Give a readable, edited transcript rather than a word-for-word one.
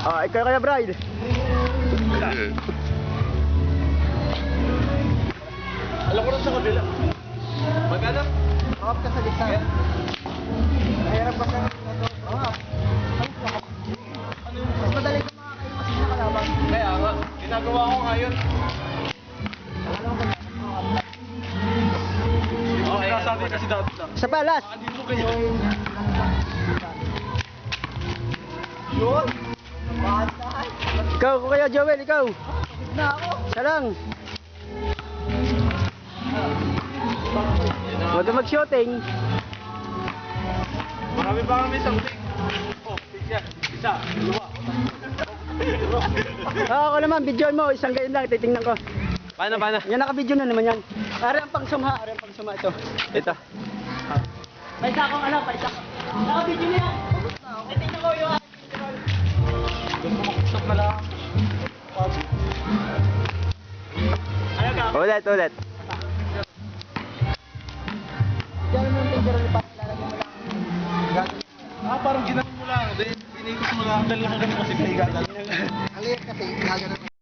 Ah, ikaw kaya bride. Alam ko rin sa kabila. Magkano? Makap ka sa gitna. Mahirap pa siya. Oo. Mas madali kung makakaiwas sa kalaban. Kaya nga, ginagawa ko ngayon. Okay, nasabi kasi dati lang. Sa palas. Hindi mo kayo. Yun. Ikaw, kaya Joel, ikaw. Na ako. Siya lang. Huwag ka mag-shooting. Marami pa kami something. Oh, isa. Isa. Dalawa. Ako naman, video mo. Isang ganyan lang, titingnan ko. Paano? Yan, naka-video na naman yan. Ari ang pangsumha, ito. Ito. Paisa akong alam, paisa ko. Naka-video na yan. Titingnan ko yung Doon ko mag-stop na lang. Ano ka? Ulit. Diyan mo yung picture ulit pa. Lalagyan mo lang. Parang ginano mo lang. Inikot mo lang. Dahil nakagano kasi kahiga. Ang liit kasi, gagano.